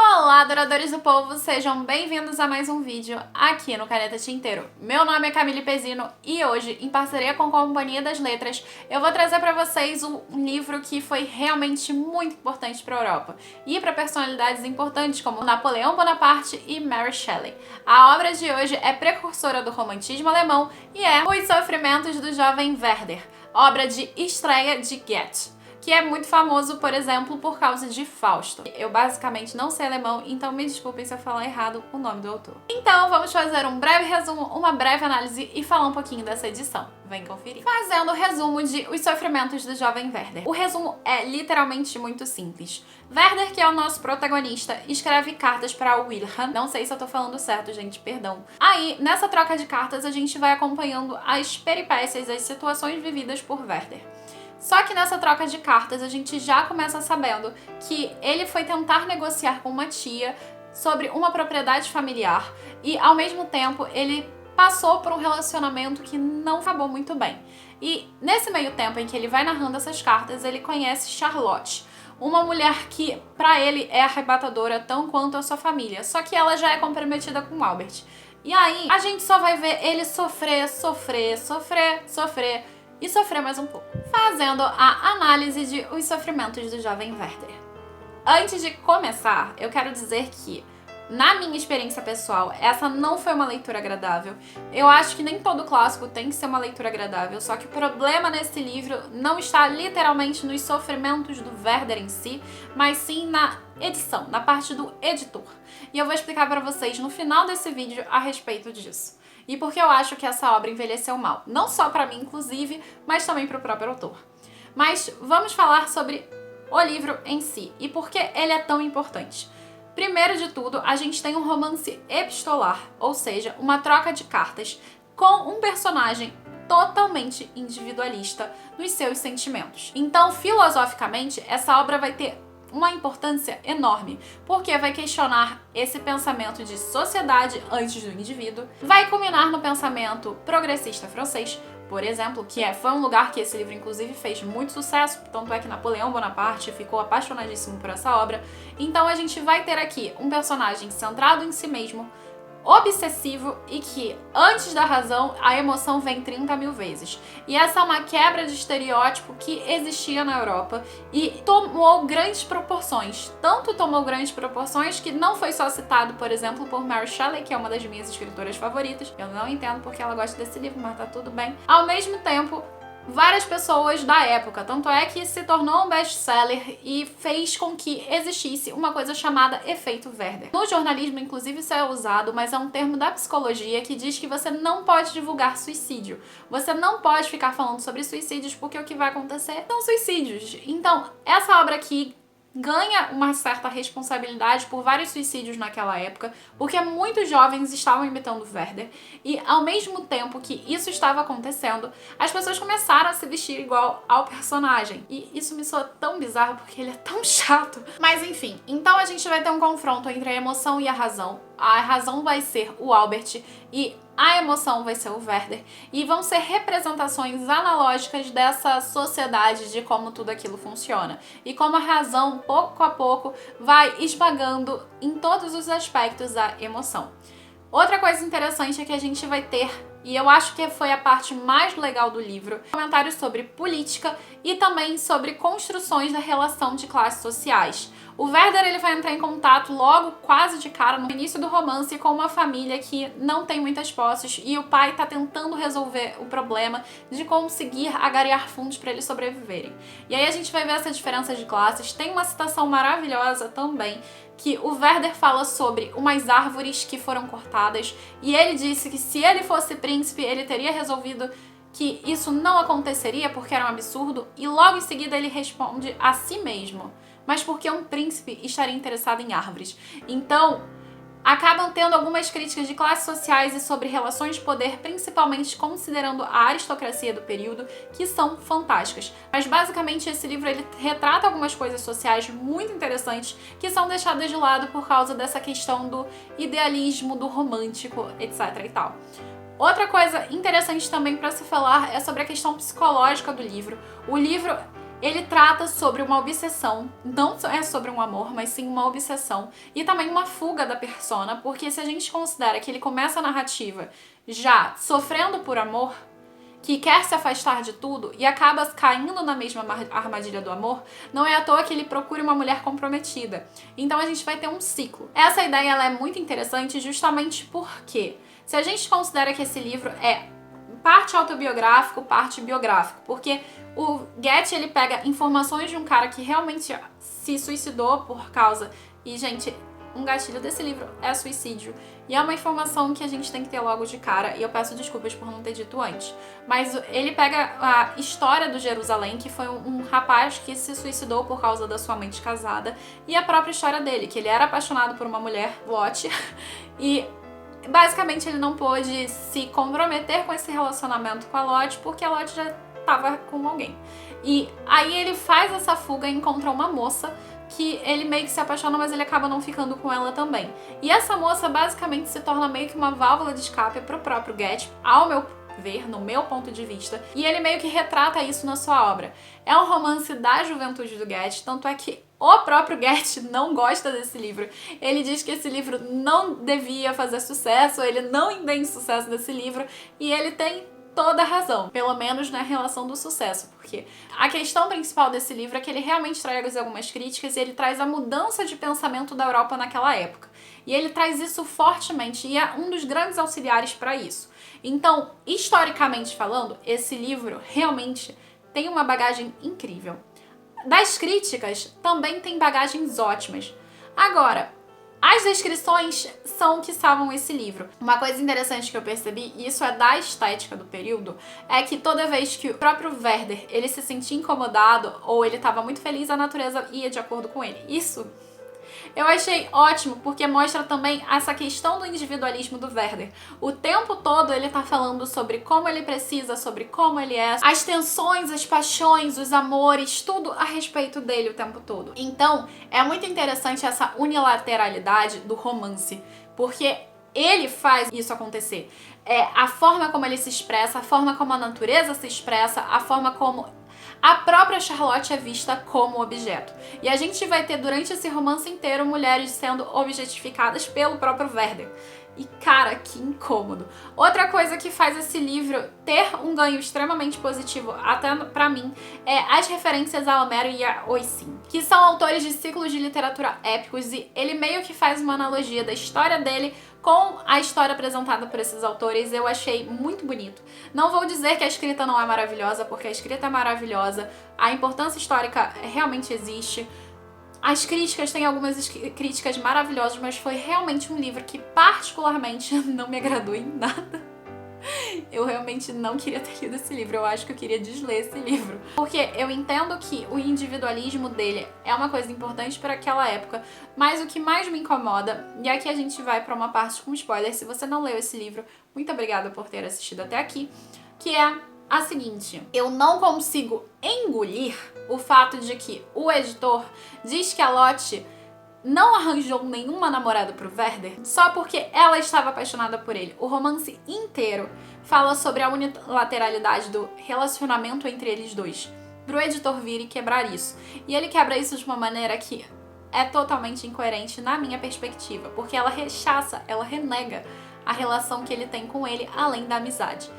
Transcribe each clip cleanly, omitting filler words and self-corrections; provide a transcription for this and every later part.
Olá, adoradores do povo, sejam bem-vindos a mais um vídeo aqui no Caneta Tinteiro. Meu nome é Camille Pezino e hoje, em parceria com a Companhia das Letras, eu vou trazer para vocês um livro que foi realmente muito importante para a Europa e para personalidades importantes como Napoleão Bonaparte e Mary Shelley. A obra de hoje é precursora do romantismo alemão e é Os Sofrimentos do Jovem Werther, obra de estreia de Goethe, que é muito famoso, por exemplo, por causa de Fausto. Eu basicamente não sei alemão, então me desculpem se eu falar errado o nome do autor. Então vamos fazer um breve resumo, uma breve análise e falar um pouquinho dessa edição. Vem conferir. Fazendo o resumo de Os Sofrimentos do Jovem Werther. O resumo é literalmente muito simples. Werther, que é o nosso protagonista, escreve cartas para Wilhelm. Não sei se eu tô falando certo, gente, perdão. Aí, nessa troca de cartas, a gente vai acompanhando as peripécias, as situações vividas por Werther. Só que nessa troca de cartas a gente já começa sabendo que ele foi tentar negociar com uma tia sobre uma propriedade familiar e, ao mesmo tempo, ele passou por um relacionamento que não acabou muito bem. E nesse meio tempo em que ele vai narrando essas cartas, ele conhece Charlotte, uma mulher que, pra ele, é arrebatadora tão quanto a sua família, só que ela já é comprometida com Albert. E aí, a gente só vai ver ele sofrer e sofrer mais um pouco, fazendo a análise de Os Sofrimentos do Jovem Werther. Antes de começar, eu quero dizer que, na minha experiência pessoal, essa não foi uma leitura agradável. Eu acho que nem todo clássico tem que ser uma leitura agradável, só que o problema nesse livro não está literalmente nos sofrimentos do Werther em si, mas sim na edição, na parte do editor. E eu vou explicar para vocês no final desse vídeo a respeito disso. E porque eu acho que essa obra envelheceu mal. Não só para mim, inclusive, mas também para o próprio autor. Mas vamos falar sobre o livro em si e por que ele é tão importante. Primeiro de tudo, a gente tem um romance epistolar, ou seja, uma troca de cartas com um personagem totalmente individualista nos seus sentimentos. Então, filosoficamente, essa obra vai ter uma importância enorme, porque vai questionar esse pensamento de sociedade antes do indivíduo, vai culminar no pensamento progressista francês, por exemplo, que foi um lugar que esse livro inclusive fez muito sucesso, tanto é que Napoleão Bonaparte ficou apaixonadíssimo por essa obra. Então a gente vai ter aqui um personagem centrado em si mesmo, obsessivo e que, antes da razão, a emoção vem 30.000 vezes. E essa é uma quebra de estereótipo que existia na Europa e tomou grandes proporções. Tanto tomou grandes proporções que não foi só citado, por exemplo, por Mary Shelley, que é uma das minhas escritoras favoritas. Eu não entendo porque ela gosta desse livro, mas tá tudo bem. Ao mesmo tempo, várias pessoas da época, tanto é que se tornou um best-seller e fez com que existisse uma coisa chamada efeito Werther. No jornalismo, inclusive, isso é usado, mas é um termo da psicologia que diz que você não pode divulgar suicídio. Você não pode ficar falando sobre suicídios porque o que vai acontecer são suicídios. Então, essa obra aqui ganha uma certa responsabilidade por vários suicídios naquela época, porque muitos jovens estavam imitando Werther e, ao mesmo tempo que isso estava acontecendo, as pessoas começaram a se vestir igual ao personagem. E isso me soa tão bizarro porque ele é tão chato. Mas enfim, então a gente vai ter um confronto entre a emoção e a razão. A razão vai ser o Albert e a emoção vai ser o Werther, e vão ser representações analógicas dessa sociedade, de como tudo aquilo funciona. E como a razão, pouco a pouco, vai esmagando em todos os aspectos a emoção. Outra coisa interessante é que a gente vai ter, e eu acho que foi a parte mais legal do livro, comentários sobre política e também sobre construções da relação de classes sociais. O Werther ele vai entrar em contato logo, quase de cara, no início do romance, com uma família que não tem muitas posses e o pai tá tentando resolver o problema de conseguir agariar fundos para eles sobreviverem. E aí a gente vai ver essa diferença de classes. Tem uma citação maravilhosa também, que o Werther fala sobre umas árvores que foram cortadas e ele disse que se ele fosse príncipe, ele teria resolvido que isso não aconteceria porque era um absurdo, e logo em seguida ele responde a si mesmo: mas porque um príncipe estaria interessado em árvores? Então, acabam tendo algumas críticas de classes sociais e sobre relações de poder, principalmente considerando a aristocracia do período, que são fantásticas. Mas basicamente esse livro ele retrata algumas coisas sociais muito interessantes que são deixadas de lado por causa dessa questão do idealismo, do romântico, etc e tal. Outra coisa interessante também para se falar é sobre a questão psicológica do livro. O livro ele trata sobre uma obsessão, não é sobre um amor, mas sim uma obsessão e também uma fuga da persona, porque se a gente considera que ele começa a narrativa já sofrendo por amor, que quer se afastar de tudo e acaba caindo na mesma armadilha do amor, não é à toa que ele procura uma mulher comprometida. Então a gente vai ter um ciclo. Essa ideia ela é muito interessante justamente porque se a gente considera que esse livro é parte autobiográfico, parte biográfico, porque o Goethe ele pega informações de um cara que realmente se suicidou por causa, e gente, um gatilho desse livro é suicídio, e é uma informação que a gente tem que ter logo de cara, e eu peço desculpas por não ter dito antes, mas ele pega a história do Jerusalém, que foi um rapaz que se suicidou por causa da sua mente casada, e a própria história dele, que ele era apaixonado por uma mulher, Lot, e basicamente ele não pôde se comprometer com esse relacionamento com a Lot porque a Lot já estava com alguém. E aí ele faz essa fuga e encontra uma moça que ele meio que se apaixona, mas ele acaba não ficando com ela também. E essa moça basicamente se torna meio que uma válvula de escape pro próprio Goethe, ao meu ver, no meu ponto de vista, e ele meio que retrata isso na sua obra. É um romance da juventude do Goethe, tanto é que o próprio Goethe não gosta desse livro. Ele diz que esse livro não devia fazer sucesso, ele não entende o sucesso desse livro, e ele tem toda a razão, pelo menos na relação do sucesso, porque a questão principal desse livro é que ele realmente traz algumas críticas e ele traz a mudança de pensamento da Europa naquela época. E ele traz isso fortemente e é um dos grandes auxiliares para isso. Então, historicamente falando, esse livro realmente tem uma bagagem incrível. Das críticas, também tem bagagens ótimas. Agora, as descrições são o que salvam esse livro. Uma coisa interessante que eu percebi, e isso é da estética do período, é que toda vez que o próprio Werther ele se sentia incomodado ou ele estava muito feliz, a natureza ia de acordo com ele. Isso eu achei ótimo, porque mostra também essa questão do individualismo do Werther. O tempo todo ele tá falando sobre como ele precisa, sobre como ele é, as tensões, as paixões, os amores, tudo a respeito dele o tempo todo. Então, é muito interessante essa unilateralidade do romance, porque ele faz isso acontecer. A forma como ele se expressa, a forma como a natureza se expressa, a forma como a própria Charlotte é vista como objeto. E a gente vai ter durante esse romance inteiro mulheres sendo objetificadas pelo próprio Werther. E cara, que incômodo. Outra coisa que faz esse livro ter um ganho extremamente positivo, até pra mim, é as referências a Homero e a Oisin, que são autores de ciclos de literatura épicos, e ele meio que faz uma analogia da história dele com a história apresentada por esses autores. Eu achei muito bonito. Não vou dizer que a escrita não é maravilhosa, porque a escrita é maravilhosa, a importância histórica realmente existe. As críticas, tem algumas críticas maravilhosas, mas foi realmente um livro que particularmente não me agradou em nada. Eu realmente não queria ter lido esse livro, eu acho que eu queria desler esse livro. Porque eu entendo que o individualismo dele é uma coisa importante para aquela época, mas o que mais me incomoda, e aqui a gente vai para uma parte com spoiler, se você não leu esse livro, muito obrigada por ter assistido até aqui, que é a seguinte: eu não consigo engolir o fato de que o editor diz que a Lotte não arranjou nenhuma namorada pro Werther só porque ela estava apaixonada por ele. O romance inteiro fala sobre a unilateralidade do relacionamento entre eles dois, pro editor vir e quebrar isso. E ele quebra isso de uma maneira que é totalmente incoerente na minha perspectiva, porque ela rechaça, ela renega a relação que ele tem com ele, além da amizade.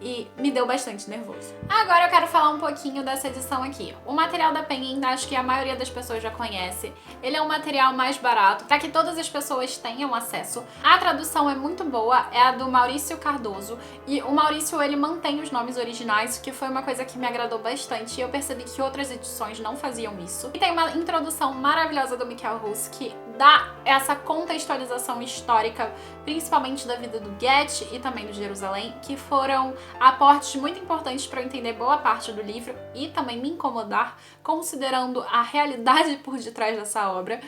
E me deu bastante nervoso. Agora eu quero falar um pouquinho dessa edição aqui. O material da Penguin, acho que a maioria das pessoas já conhece. Ele é um material mais barato, para que todas as pessoas tenham acesso. A tradução é muito boa, é a do Maurício Cardoso. E o Maurício, ele mantém os nomes originais, que foi uma coisa que me agradou bastante. E eu percebi que outras edições não faziam isso. E tem uma introdução maravilhosa do Michael Ruse, que dá essa contextualização histórica, principalmente da vida do Goethe e também do Jerusalém, que foram aportes muito importantes para eu entender boa parte do livro e também me incomodar, considerando a realidade por detrás dessa obra.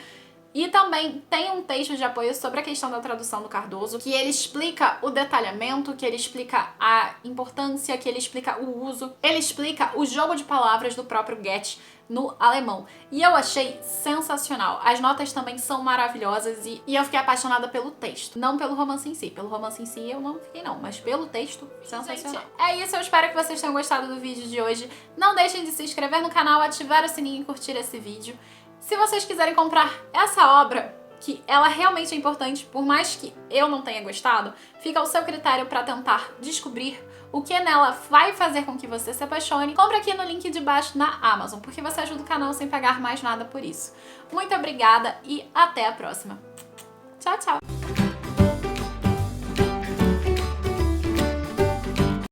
E também tem um texto de apoio sobre a questão da tradução do Cardoso, que ele explica o detalhamento, que ele explica a importância, que ele explica o uso, ele explica o jogo de palavras do próprio Goethe no alemão. E eu achei sensacional. As notas também são maravilhosas e eu fiquei apaixonada pelo texto. Não pelo romance em si. Pelo romance em si eu não fiquei não, mas pelo texto, sensacional. Gente, é isso, eu espero que vocês tenham gostado do vídeo de hoje. Não deixem de se inscrever no canal, ativar o sininho e curtir esse vídeo. Se vocês quiserem comprar essa obra, que ela realmente é importante, por mais que eu não tenha gostado, fica ao seu critério para tentar descobrir o que nela vai fazer com que você se apaixone. Compre aqui no link de baixo na Amazon, porque você ajuda o canal sem pagar mais nada por isso. Muito obrigada e até a próxima. Tchau, tchau!